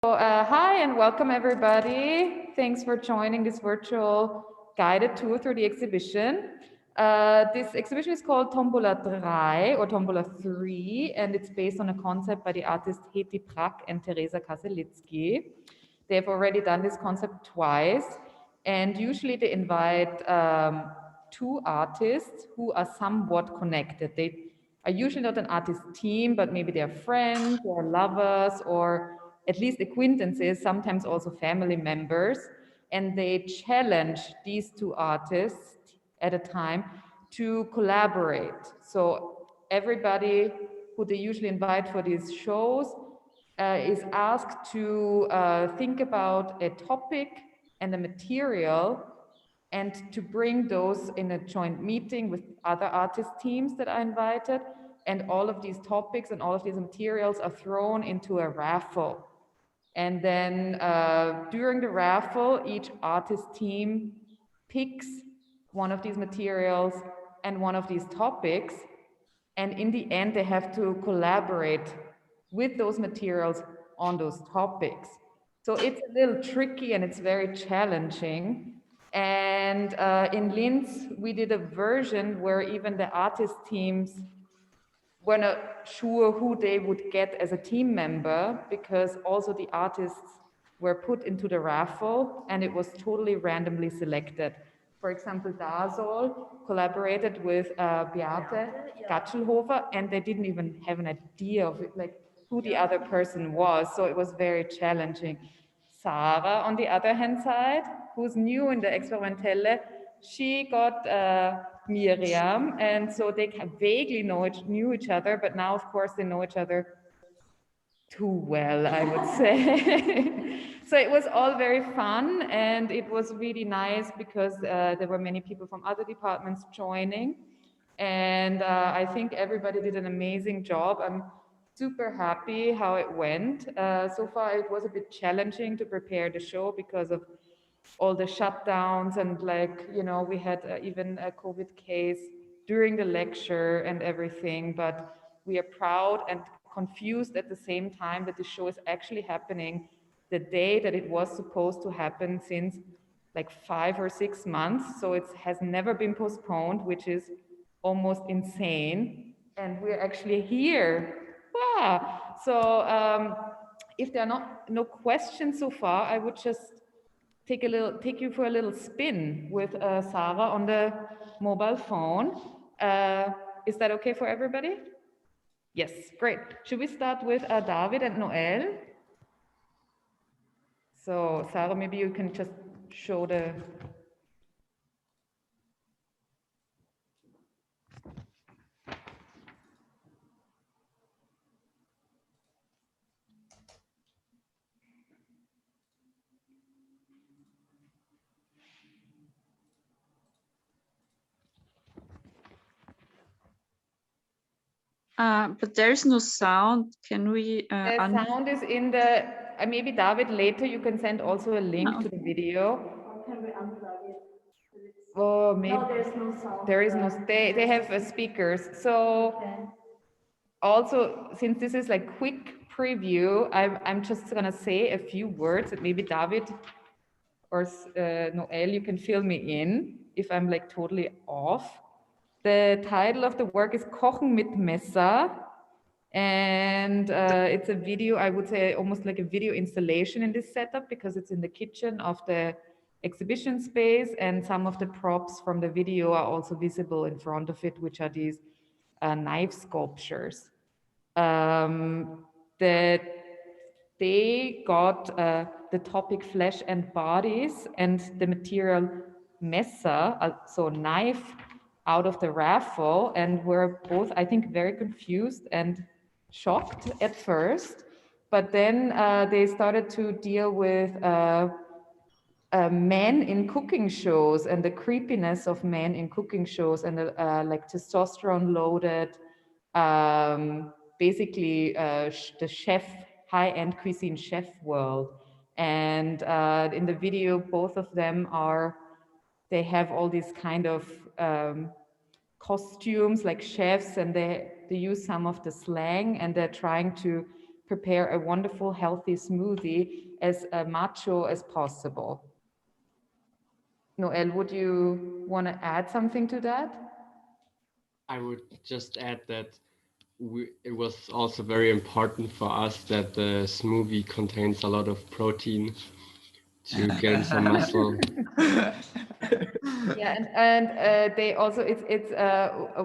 Hi and welcome everybody. Thanks for joining this virtual guided tour through the exhibition. This exhibition is called Tombola 3 or Tombola 3, and it's based on a concept by the artists Heti Prak and Teresa Kaselitsky. They've already done this concept twice, and usually they invite two artists who are somewhat connected. They are usually not an artist team, but maybe they're friends or lovers or at least acquaintances, sometimes also family members, and they challenge these two artists at a time to collaborate. So everybody who they usually invite for these shows is asked to think about a topic and a material and to bring those in a joint meeting with other artist teams that are invited. And all of these topics and all of these materials are thrown into a raffle. And then during the raffle, each artist team picks one of these materials and one of these topics. And in the end, they have to collaborate with those materials on those topics. So it's a little tricky and it's very challenging. And in Linz, we did a version where even the artist teams were not sure who they would get as a team member, because also the artists were put into the raffle and it was totally randomly selected. For example, Dasol collaborated with Beate Gatschelhofer, and they didn't even have an idea of it, like who the other person was. So it was very challenging. Sarah, on the other hand side, who's new in the Experimentelle, she got Miriam, and so they vaguely knew each other, but now, of course, they know each other too well, I would say. So it was all very fun, and it was really nice because there were many people from other departments joining, and I think everybody did an amazing job. I'm super happy how it went. So far, it was a bit challenging to prepare the show because of all the shutdowns, and we had even a COVID case during the lecture and everything, but we are proud and confused at the same time that the show is actually happening the day that it was supposed to happen since like 5 or 6 months. So it has never been postponed, which is almost insane. And we're actually here. Wow. So if there are no questions so far, I would just take you for a little spin with Sarah on the mobile phone. Is that okay for everybody? Yes, great. Should we start with David and Noel? So Sarah, maybe you can just show the... But there is no sound. Can we? The sound is in the... maybe David, later you can send also a link to the video. Oh, maybe. No, there's no sound. There is no... They have speakers. So also, since this is like quick preview, I'm just gonna say a few words that maybe David or Noel, you can fill me in if I'm like totally off. The title of the work is Kochen mit Messer, and it's a video, I would say almost like a video installation in this setup, because it's in the kitchen of the exhibition space, and some of the props from the video are also visible in front of it, which are these knife sculptures. They got the topic flesh and bodies and the material Messer, so knife, out of the raffle, and were both, I think, very confused and shocked at first. But then they started to deal with men in cooking shows and the creepiness of men in cooking shows, and like testosterone loaded, basically the chef, high-end cuisine chef world. And in the video, both of them they have all these kind of costumes like chefs, and they use some of the slang, and they're trying to prepare a wonderful, healthy smoothie as macho as possible. Noel, would you want to add something to that? I would just add that it was also very important for us that the smoothie contains a lot of protein to gain some muscle. Yeah, and they also it's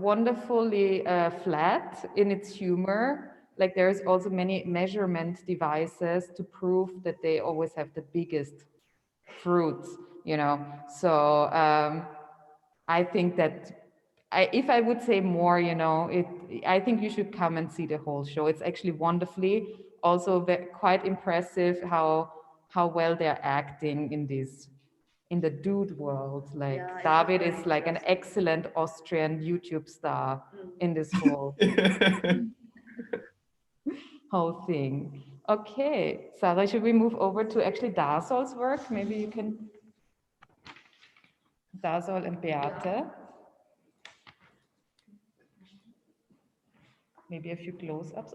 wonderfully flat in its humor. Like there's also many measurement devices to prove that they always have the biggest fruits, you know. So I think that if I would say more, you know, I think you should come and see the whole show. It's actually wonderfully, also quite impressive how well they're acting in the dude world. Like Yeah, David is like an excellent Austrian YouTube star in this whole thing. Okay, Sarah, should we move over to actually Darsol's work? Maybe you can, Darsol and Beate. Maybe a few close-ups.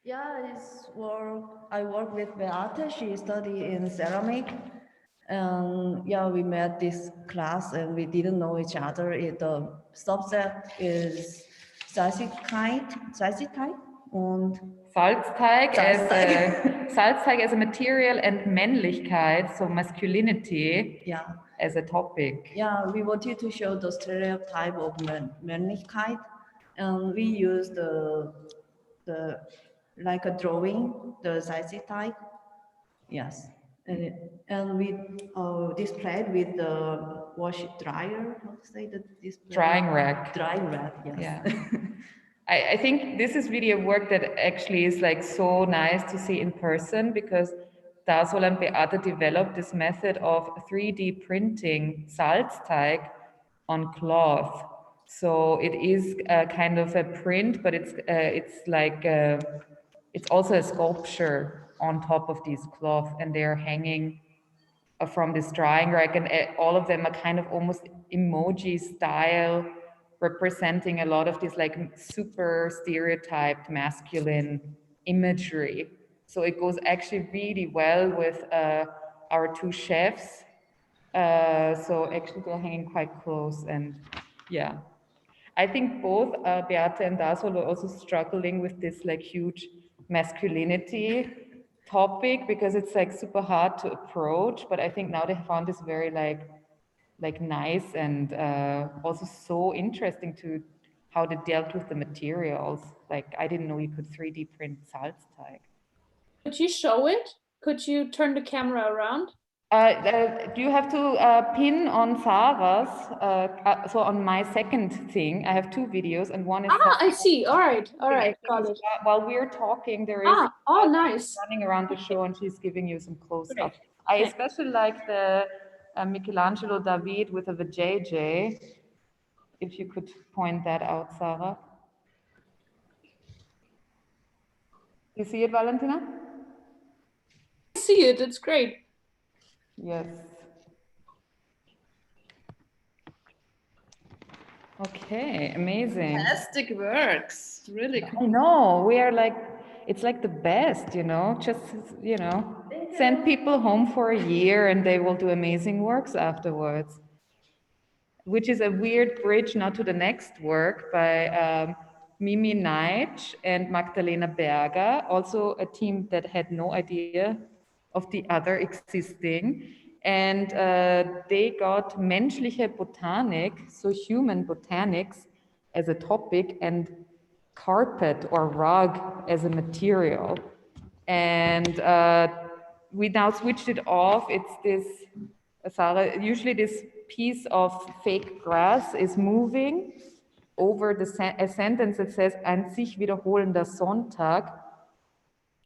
Yeah, I work with Beate. She studied in ceramic. And yeah, we met this class and we didn't know each other. The subject is Salzigkeit und Salzteig as a material and Männlichkeit, so masculinity, yeah, as a topic. Yeah, we wanted to show the stereotype of Männlichkeit, and we used the like a drawing, the Salzigkeit. Yes. And we displayed with the wash dryer, how to say that display? Drying rack. Drying rack, yes. Yeah. I think this is really a work that actually is like so nice to see in person, because Darsol and Beate developed this method of 3D printing Salzteig on cloth. So it is kind of a print, but it's like it's also a sculpture on top of these cloth, and they're hanging from this drying rack, and all of them are kind of almost emoji style, representing a lot of this like super stereotyped masculine imagery. So it goes actually really well with our two chefs. So actually they're hanging quite close, and yeah. I think both Beate and Darsol were also struggling with this like huge masculinity topic, because it's like super hard to approach, but I think now they found this very like nice and also so interesting to how they dealt with the materials. Like I didn't know you could 3D print Salzteig. Could you show it? Could you turn the camera around? Do you have to pin on Sarah's, so on my second thing, I have two videos, and one is... I see, all right, got it. While we're talking, there is oh, nice. running around the show, and she's giving you some close-up. I especially like the Michelangelo David with a vajayjay. If you could point that out, Sarah. You see it, Valentina? I see it, it's great. Yes. Okay, amazing. Fantastic works, really cool. I know, we are like, it's like the best, you know, just, you know, send people home for a year and they will do amazing works afterwards. Which is a weird bridge now to the next work by Mimi Neitsch and Magdalena Berger, also a team that had no idea of the other existing. And they got menschliche Botanik, so human botanics, as a topic, and carpet or rug as a material. And we now switched it off. It's this, Sarah, usually this piece of fake grass is moving over a sentence that says, ein sich wiederholender Sonntag,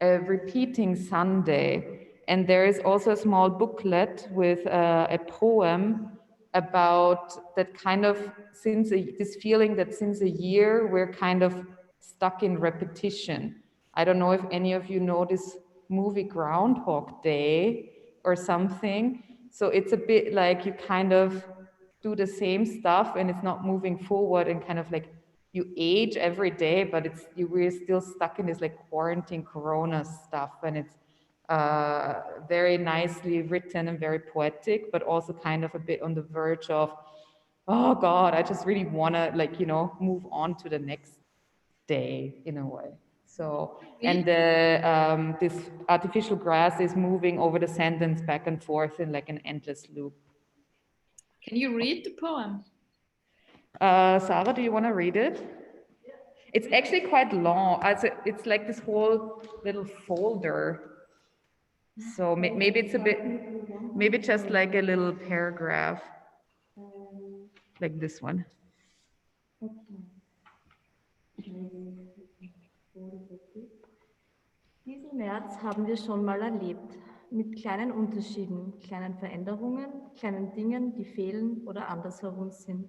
a repeating Sunday. And there is also a small booklet with a poem about that kind of, this feeling that since a year, we're kind of stuck in repetition. I don't know if any of you know this movie Groundhog Day or something. So it's a bit like you kind of do the same stuff and it's not moving forward, and kind of like you age every day, but we're still stuck in this like quarantine Corona stuff, and it's very nicely written and very poetic, but also kind of a bit on the verge of, oh God, I just really want to like, you know, move on to the next day in a way. So, and this artificial grass is moving over the sentence back and forth in like an endless loop. Can you read the poem? Sarah, do you want to read it? It's actually quite long. It's like this whole little folder. So maybe it's a bit, maybe just like a little paragraph, like this one. Diesen März haben wir schon mal erlebt, mit kleinen Unterschieden, kleinen Veränderungen, kleinen Dingen, die fehlen oder andersherum sind.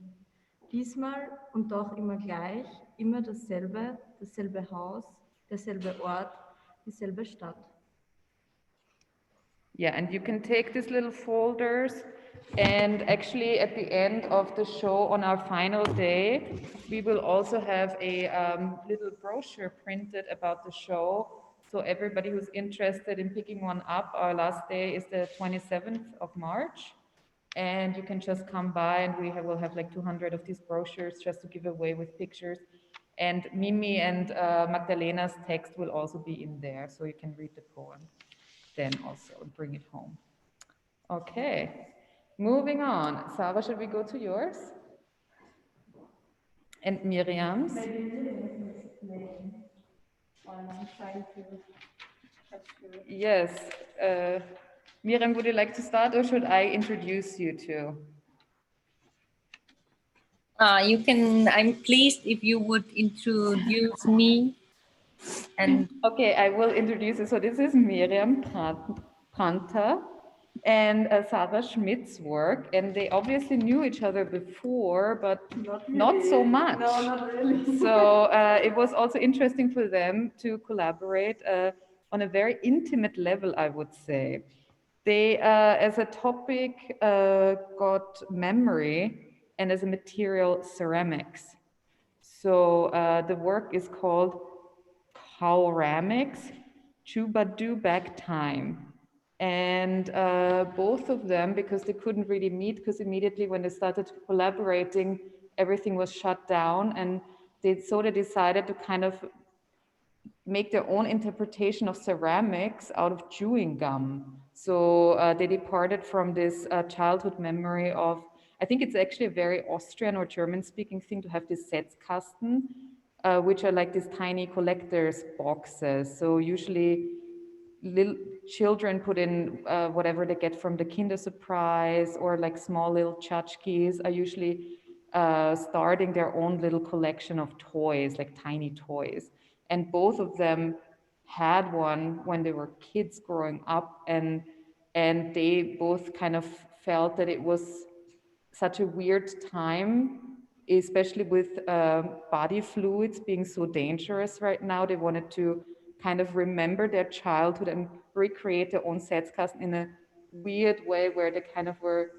Diesmal und doch immer gleich, immer dasselbe, dasselbe Haus, derselbe Ort, dieselbe Stadt. Yeah, and you can take these little folders, and actually at the end of the show on our final day, we will also have a little brochure printed about the show. So everybody who's interested in picking one up, our last day is the 27th of March. And you can just come by, and will have like 200 of these brochures just to give away with pictures. And Mimi and Magdalena's text will also be in there, so you can read the poem then also and bring it home. Okay, moving on. Sarah, should we go to yours? And Miriam's? Yes. Miriam, would you like to start, or should I introduce you to? You can, I'm pleased if you would introduce me. And okay, I will introduce you. So this is Miriam Pranta and Sarah Schmidt's work, and they obviously knew each other before, but not so much. No, not really. So it was also interesting for them to collaborate on a very intimate level, I would say. They, as a topic, got memory, and as a material, ceramics. So the work is called Kauramics, Chubadoo Back Time. And both of them, because they couldn't really meet, because immediately when they started collaborating, everything was shut down, and they decided to kind of make their own interpretation of ceramics out of chewing gum. So they departed from this childhood memory of, I think it's actually a very Austrian or German speaking thing to have this Setzkasten, which are like these tiny collector's boxes. So usually little children put in whatever they get from the Kinder Surprise, or like small little tchotchkes are usually starting their own little collection of toys, like tiny toys. And both of them had one when they were kids growing up, and they both kind of felt that it was such a weird time, especially with body fluids being so dangerous right now. They wanted to kind of remember their childhood and recreate their own Setzkasten in a weird way, where they kind of were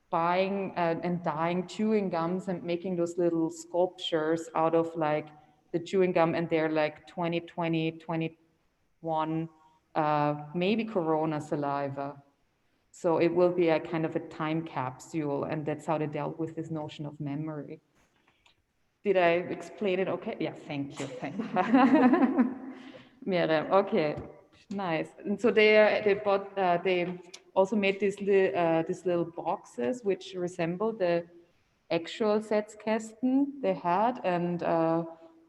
buying and dyeing chewing gums and making those little sculptures out of like the chewing gum, and they're like 2020, 21, maybe Corona saliva. So it will be a kind of a time capsule, and that's how they dealt with this notion of memory. Did I explain it okay? Yeah, thank you. Thank you. Miriam, okay, nice. And so they also made these little boxes which resemble the actual Setzkästen they had, and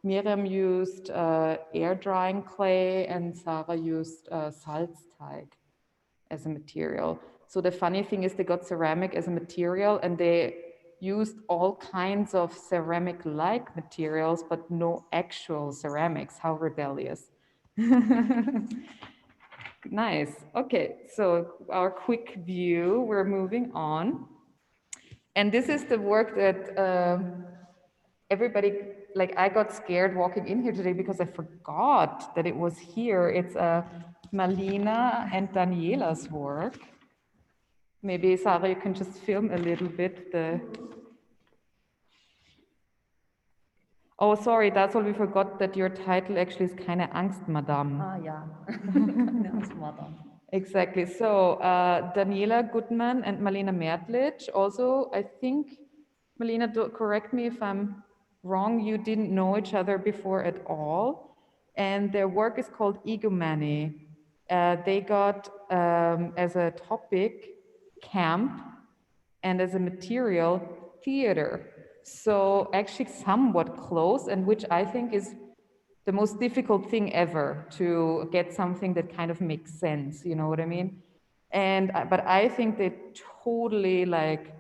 Miriam used air drying clay, and Sarah used Salzteig as a material. So the funny thing is they got ceramic as a material, and they used all kinds of ceramic-like materials, but no actual ceramics. How rebellious. Nice. Okay, so our quick view, we're moving on. And this is the work that everybody, like I got scared walking in here today because I forgot that it was here. It's Malina and Daniela's work. Maybe Sarah, you can just film a little bit the... Oh, sorry, that's what we forgot, that your title actually is Keine Angst, Madame. Ah, yeah. Keine Angst, Madam. Exactly. So Daniela Goodman and Marlena Mertlich. Also, I think, Marlena, correct me if I'm wrong, you didn't know each other before at all. And their work is called Egomany. They got as a topic camp and as a material theater. So actually somewhat close, and which I think is the most difficult thing ever, to get something that kind of makes sense, you know what I mean? And but I think they totally like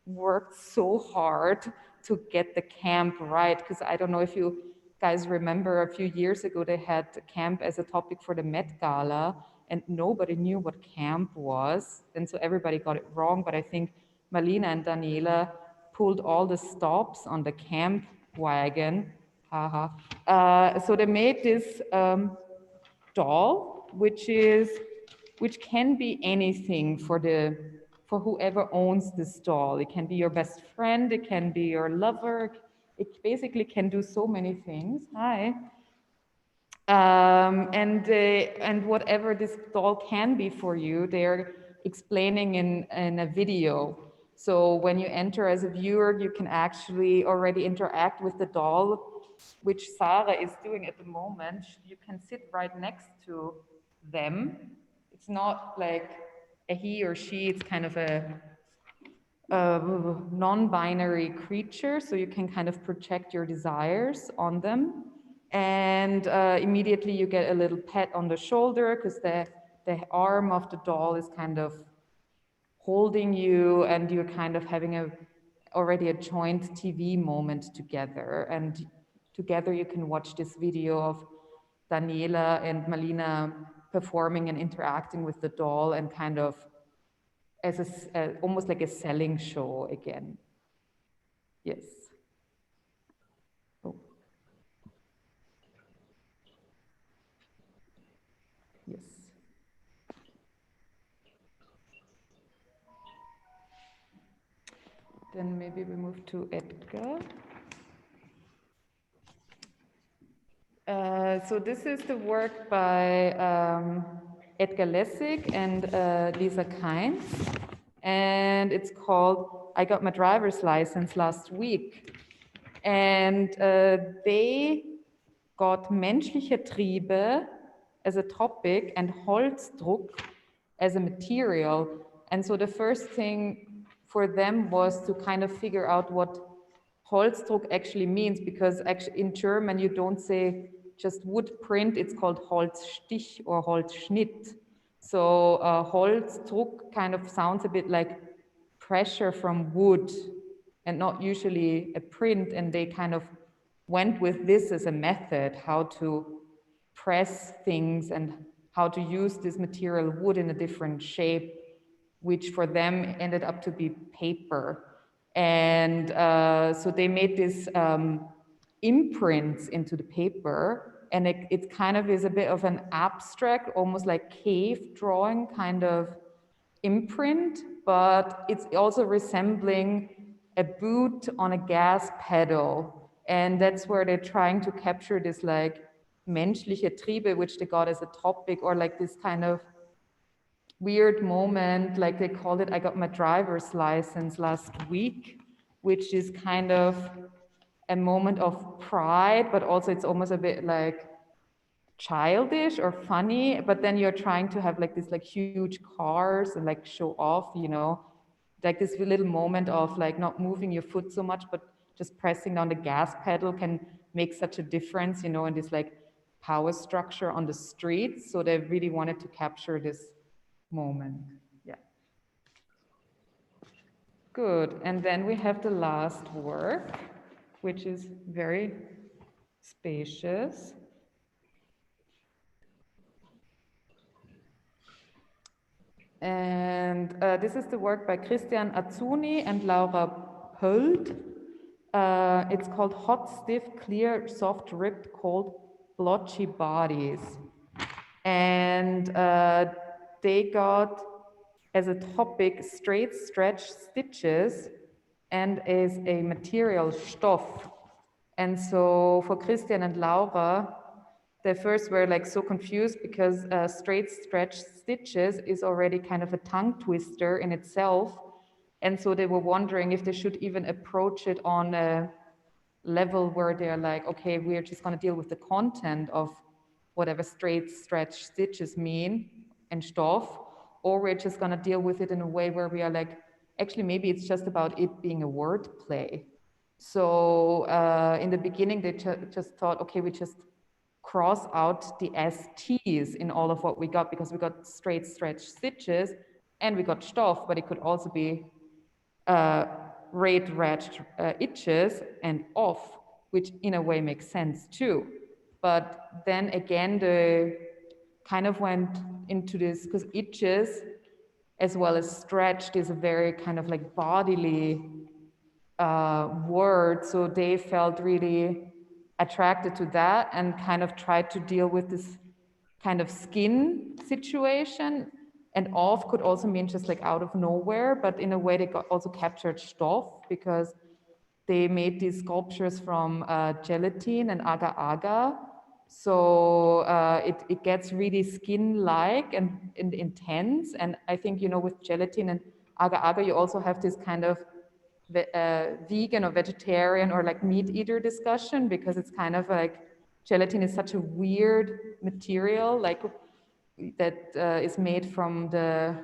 worked so hard to get the camp right, because I don't know if you guys remember, a few years ago they had camp as a topic for the Met Gala, and nobody knew what camp was, and so everybody got it wrong. But I think Marlena and Daniela pulled all the stops on the camp wagon. Haha. So they made this doll, which can be anything for whoever owns this doll. It can be your best friend, it can be your lover. It basically can do so many things. Hi. And whatever this doll can be for you, they're explaining in a video. So when you enter as a viewer, you can actually already interact with the doll, which Sarah is doing at the moment. You can sit right next to them. It's not like a he or she, it's kind of a non-binary creature, so you can kind of project your desires on them. And immediately you get a little pat on the shoulder, because the arm of the doll is kind of holding you, and you're kind of having already a joint TV moment together. And together you can watch this video of Daniela and Marlena performing and interacting with the doll, and kind of as almost like a selling show again. Yes. Oh. Yes. Then maybe we move to Edgar. So this is the work by Edgar Lessig and Lisa Kainz, and it's called I Got My Driver's License Last Week. And they got menschliche Triebe as a topic and Holzdruck as a material. And so the first thing for them was to kind of figure out what Holzdruck actually means, because actually in German you don't say just wood print, it's called Holzstich or Holzschnitt. So Holzdruck kind of sounds a bit like pressure from wood and not usually a print, and they kind of went with this as a method, how to press things and how to use this material wood in a different shape, which for them ended up to be paper. And so they made this imprints into the paper, and it kind of is a bit of an abstract, almost like cave drawing kind of imprint, but it's also resembling a boot on a gas pedal. And that's where they're trying to capture this like menschliche Triebe, which they got as a topic, or like this kind of weird moment, like they called it, I got my driver's license last week, which is kind of a moment of pride, but also it's almost a bit like childish or funny, but then you're trying to have like this like huge cars and like show off, you know, like this little moment of like not moving your foot so much, but just pressing down the gas pedal can make such a difference, you know, in this like power structure on the streets. So they really wanted to capture this moment. Yeah. Good. And then we have the last work, which is very spacious. And this is the work by Christian Azzuni and Laura Pöld. It's called Hot, Stiff, Clear, Soft, Ripped, Cold, Blotchy Bodies. And they got as a topic straight stretch stitches and as a material Stoff. And so for Christian and Laura, they first were like so confused because straight stretch stitches is already kind of a tongue twister in itself. And so they were wondering if they should even approach it on a level where they're like, okay, we're just going to deal with the content of whatever straight stretch stitches mean and Stoff, or we're just going to deal with it in a way where we are like, actually, maybe it's just about it being a word play. So in the beginning, they just thought, okay, we just cross out the STs in all of what we got, because we got straight stretch stitches and we got Stoff, but it could also be rate ratched itches and off, which in a way makes sense too. But then again, the kind of went into this, because itches as well as stretched is a very kind of like bodily word. So they felt really attracted to that and kind of tried to deal with this kind of skin situation. And off could also mean just like out of nowhere, but in a way they also captured Stoff, because they made these sculptures from gelatin and agar-agar. So it gets really skin-like and intense. And I think, you know, with gelatin and agar-agar, you also have this kind of vegan or vegetarian or like meat eater discussion, because it's kind of like gelatin is such a weird material, like that is made from the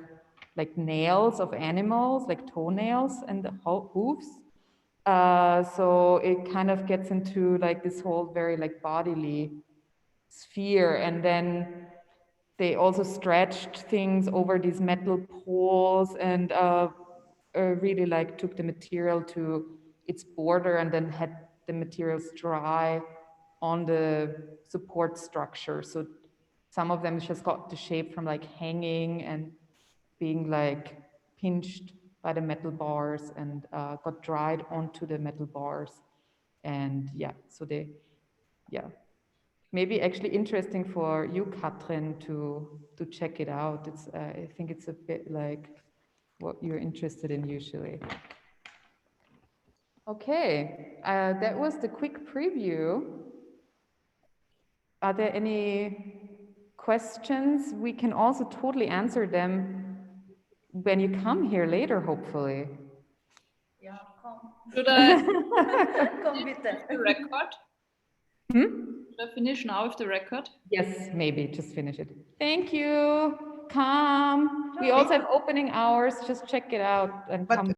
like nails of animals, like toenails and the hooves. So it kind of gets into like this whole very like bodily sphere. And then they also stretched things over these metal poles and really like took the material to its border and then had the materials dry on the support structure. So some of them just got the shape from like hanging and being like pinched by the metal bars and got dried onto the metal bars. And yeah, so they, yeah. Maybe actually interesting for you, Katrin, to check it out. It's I think it's a bit like what you're interested in usually. Okay, that was the quick preview. Are there any questions? We can also totally answer them when you come here later, hopefully. Yeah, Should I come with that. the record? Should I finish now with the record? Yes, maybe just finish it. Thank you. Come. We also have opening hours. Just check it out and come.